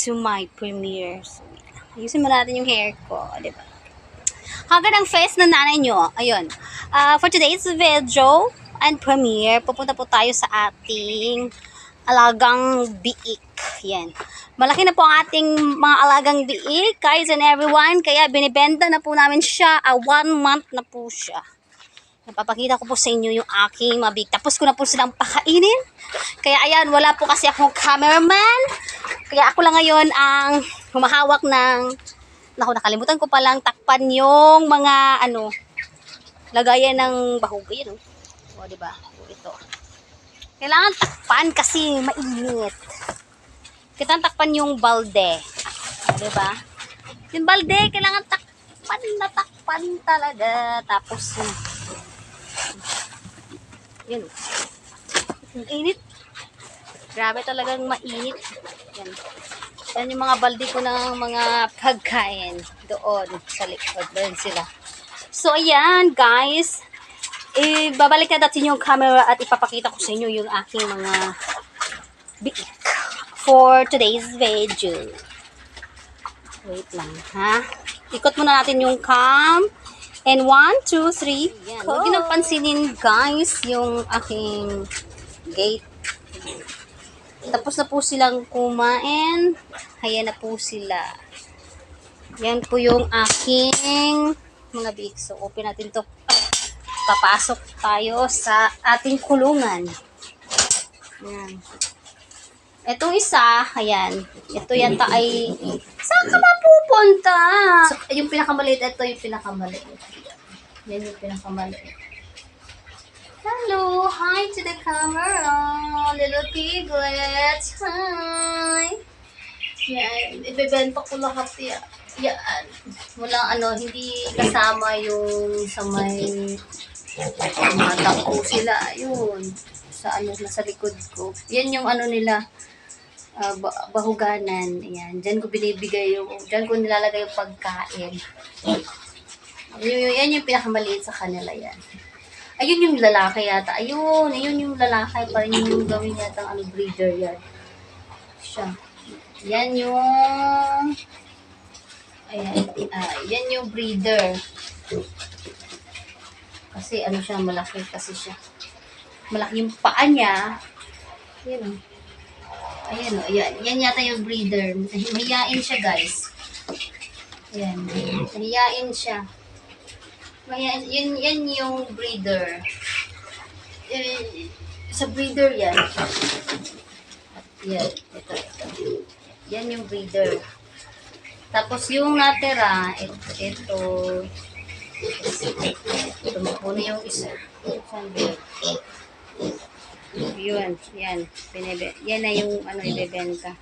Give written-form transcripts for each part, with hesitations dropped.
to my premiere. So, ayusin mo natin yung hair ko, di ba? Hanggang ang face ng nanay nyo. Ayun. For today's video and premiere, pupunta po tayo sa ating alagang biik. Yan. Malaki na po ang ating mga alagang biik, guys and everyone. Kaya binibenta na po namin siya. 1 month na po siya. Napapakita ko po sa inyo yung aking mabig. Tapos ko na po silang pakainin. Kaya ayan, wala po kasi akong cameraman. Kaya ako lang ngayon ang humahawak ng... Naku, nakalimutan ko palang takpan yung mga lagayan ng bahog. Ayan, o, diba? O, ito. Kailangan takpan kasi mainit. Kailangan takpan yung balde. O, diba? Yung balde, kailangan takpan na takpan talaga. Tapos, yun. Ang init. Grabe talagang mainit. Yan. Yan yung mga balde ko ng mga pagkain. Doon sa likod. Doon sila. So, ayan guys. Babalik na natin yung camera at ipapakita ko sa inyo yung aking mga biik for today's video. Wait lang, ha? Ikot muna natin yung cam. And 1, 2, 3. Huwag nyo nang pansinin guys yung aking gate. Tapos na po silang kumain. Ayan na po sila. Yan po yung aking mga biik. So open natin to. Papasok tayo sa ating kulungan. Ayan. Etong isa, ayan. Ito yata ay... Saan ka mapupunta? So, yung pinakamaliit, ito yung pinakamaliit. Yan yung pinakamaliit. Hello! Hi to the camera! Little piglets! Hi! Yan. Ibebenta ko lahat yan. Yan. Walang hindi kasama yung sa may mata ko sila. Yun. Sa nasa likod ko. Yan yung nila. Bahuganan. Ayan. Diyan ko binibigay diyan ko nilalagay yung pagkain. Yan yung pinakamaliit sa kanila yan. Ayun yung lalaki yata. Ayun yung lalaki. Parang yung gawin yata breeder yan. Siya. Yan yung yan yung breeder. Kasi siya, malaki kasi siya. Malaki yung paa niya. Yan. Ayan, ayan. Yan yata yung breeder. Mahiyain siya, guys. Ayan. Mahiyain siya. Mahiyain. Yan yung breeder. Sa breeder yan. Yan. Ito. Yan yung breeder. Tapos yung natira, ito muna yung isa. Yun, yan. Yan na yung ibebenta.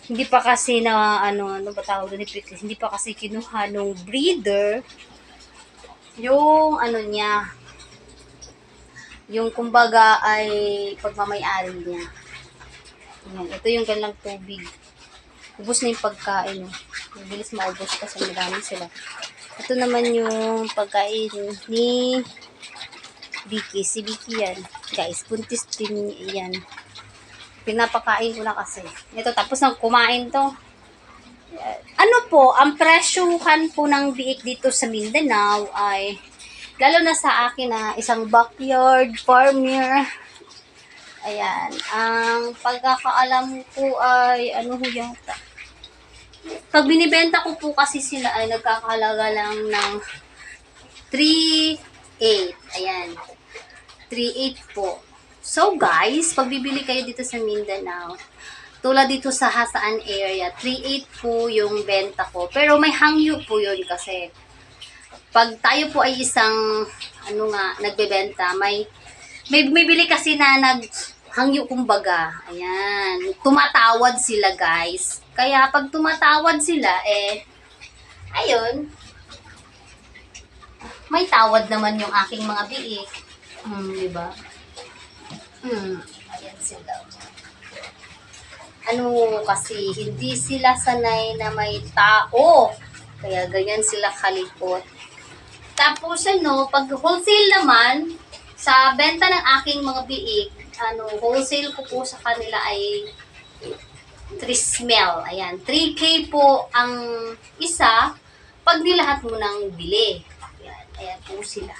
Hindi pa kasi na ba tawag doon, hindi pa kasi kinuha nung breeder yung niya. Yung kumbaga ay pagmamay-ari niya. Yan, ito yung kanilang tubig. Ubus na yung pagkain. Mabilis maubos kasi madami sila. Ito naman yung pagkain ni Vicky. Si Vicky yan. Guys, buntis din yan. Pinapakain ko na kasi. Ito, tapos nang kumain to. Ang presyuhan po ng biik dito sa Mindanao ay, lalo na sa akin na isang backyard farmer. Ayan. Ang pagkakaalam ko ay, yata. Pag binibenta ko po kasi sila ay nagkakahalaga lang ng 3.8. Ayan. 3.8 po. So guys, pag bibili kayo dito sa Mindanao, tulad dito sa Hasaan area, 3.8 po yung benta ko. Pero may hangyo po yun kasi pag tayo po ay isang nagbebenta, may bili kasi na hangyo kumbaga. Ayan. Tumatawad sila guys. Kaya pag tumatawad sila, ayun. May tawad naman yung aking mga biik. Diba? Ayan sila. Kasi hindi sila sanay na may tao. Kaya ganyan sila kalipot. Tapos pag wholesale naman, sa benta ng aking mga biik, wholesale ko po sa kanila ay Trismel. Ayan. 3K po ang isa pag nilahat mo ng bili. Ayan. Ayan po sila.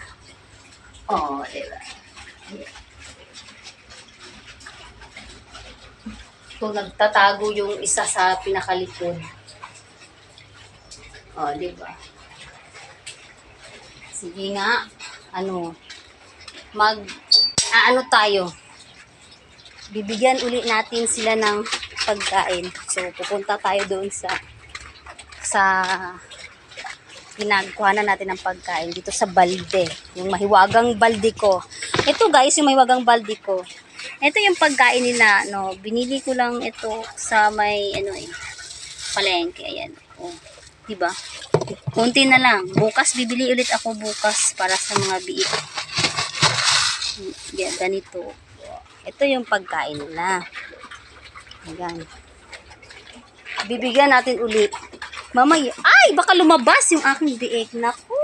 Oh, diba? Ayan. So, nagtatago yung isa sa pinakalikod. Oh, diba? Sige nga. Ano tayo? Bibigyan uli natin sila ng pagkain. So, pupunta tayo doon sa pinagkuhanan natin ng pagkain dito sa balde. Yung mahiwagang balde ko. Ito guys, yung mahiwagang balde ko. Ito yung pagkain nila, no. Binili ko lang ito sa may palengke. Ayan. Oh, 'di ba? Konti na lang. Bukas bibili ulit ako bukas para sa mga biik. Yan, ganito. Ito yung pagkain nila. Ayan. Bibigyan natin ulit. Mamaya, ay, baka lumabas yung aking biik. Naku,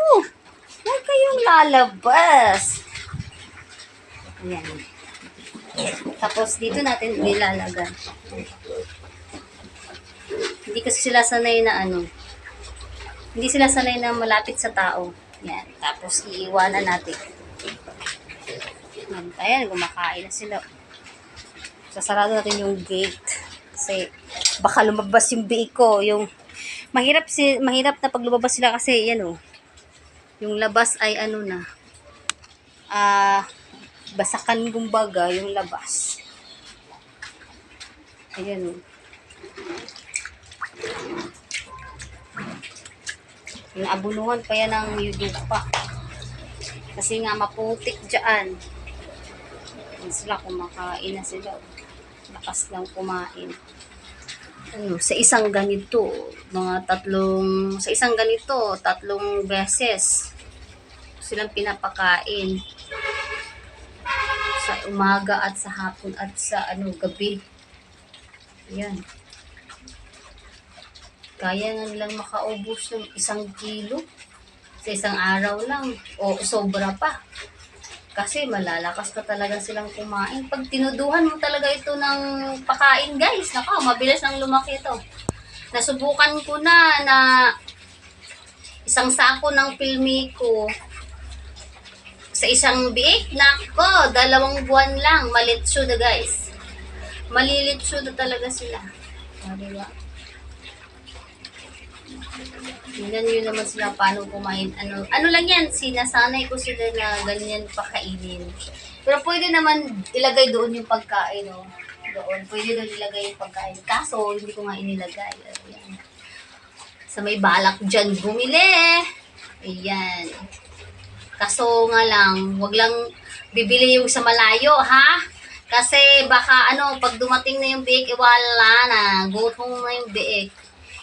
huwag kayong lalabas. Ayan. Tapos, dito natin nilalagay. Hindi kasi sila sanay na hindi sila sanay na malapit sa tao. Yan. Tapos, iiwanan natin. Ayan, gumakain na sila. Sasarado natin yung gate. Kasi, baka lumabas yung biik ko. Mahirap na pag lumabas sila kasi, yung labas ay basakan kumbaga yung labas. Ayan. Inaabunuhan pa yan ng yudupa. Kasi nga maputik dyan. Sila kumakain na sila. Lakas lang kumain. Sa isang ganito, sa isang ganito, 3 beses silang pinapakain. Sa umaga at sa hapon at sa gabi. Ayan. Kaya nga nilang makaubos ng 1 kilo sa isang araw lang. O sobra pa. Kasi malalakas na talaga silang kumain. Pag tinuduhan mo talaga ito ng pakain, guys, mabilis nang lumaki ito. Nasubukan ko na isang sako ng pilmiko sa isang biik, 2 buwan lang, malitso na guys. Malilitso na talaga sila. Diba? Tingnan nyo naman sila paano kumain. Ano lang yan, sinasanay ko sila na ganyan pakainin. Pero pwede naman ilagay doon yung pagkain, Doon, pwede doon ilagay yung pagkain. Kaso, hindi ko nga inilagay. Ayan. Sa may balak dyan, bumili. Ayan. Kaso nga lang, wag lang bibili yung sa malayo, ha? Kasi baka pag dumating na yung biik, wala na. Gutom na yung biik.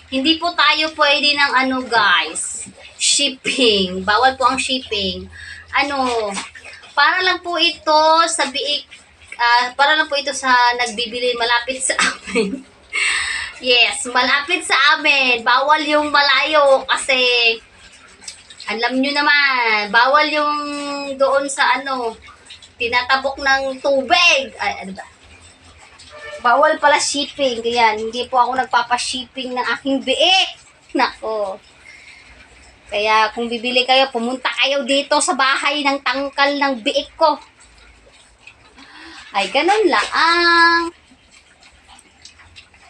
Hindi po tayo pwede ng guys, shipping. Bawal po ang shipping. Para lang po ito sa biik, para lang po ito sa nagbibili malapit sa amin. Yes, malapit sa amin. Bawal yung malayo kasi alam nyo naman, bawal yung doon sa tinatabok ng tubig. Ay, ba? Bawal pala shipping. Kaya hindi po ako nagpapa-shipping ng aking biik. Nako. Kaya kung bibili kayo, pumunta kayo dito sa bahay ng tangkal ng biik ko. Ay, ganun lang.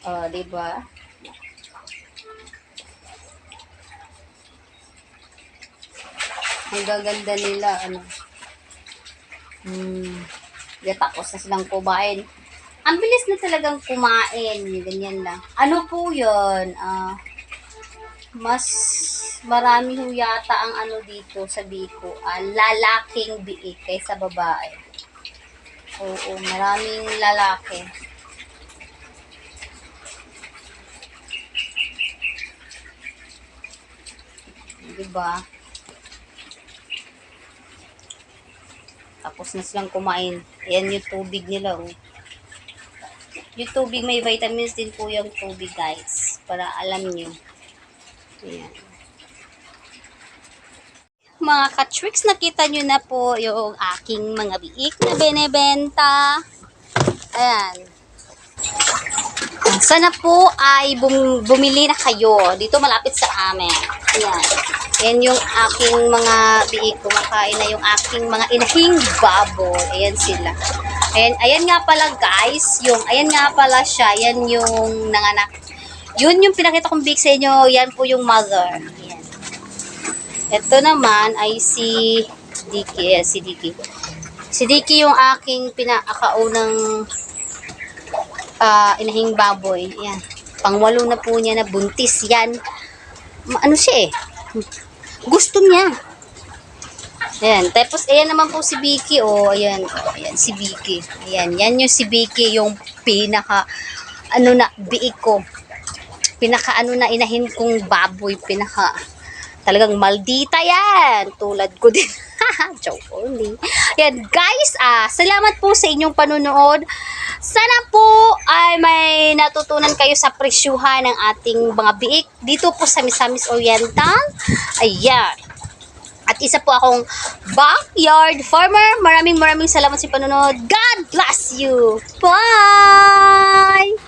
Oh, diba? Ang gaganda nila, tapos na silang kumain. Ang bilis na talagang kumain, ganyan lang. Ano po yun? Mas marami ho yata ang dito sa Biko, lalaking biik kaysa babae. Oo, maraming lalaki. Diba? Tapos na silang kumain. Ayan yung tubig nila, Yung tubig, may vitamins din po yung tubig, guys. Para alam nyo. Ayan. Mga ka-tricks, nakita nyo na po yung aking mga biik na binebenta. Ayan. Sana po ay bumili na kayo. Dito malapit sa amin. Yan. Yan yung aking mga biik. Kumakain na yung aking mga inahing baboy. Ayan sila. Ayan nga pala guys. Ayan nga pala siya. Yan yung nanganak. Yun yung pinakita kong biik sa inyo. Yan po yung mother. Ayan. Ito naman ay si Dicky. Ayan, si Dicky. Si Dicky yung aking pinakaunang inahing baboy. Ayan. Pangwalo na po niya na buntis. Yan. Ano siya eh. Gusto niya. Ayan. Tapos, ayan naman po si Vicky. Oh, ayan. Ayan si Vicky. Ayan. Yan yung si Vicky. Yung pinaka, biik ko. Pinaka, inahin kong baboy. Pinaka, talagang maldita yan. Tulad ko din. Joke only. Ayan, guys. Salamat po sa inyong panunood. Sana po ay may natutunan kayo sa presyuhan ng ating mga biik dito po sa Misamis Oriental. Ayan. At isa po akong backyard farmer. Maraming salamat sa panunood. God bless you. Bye!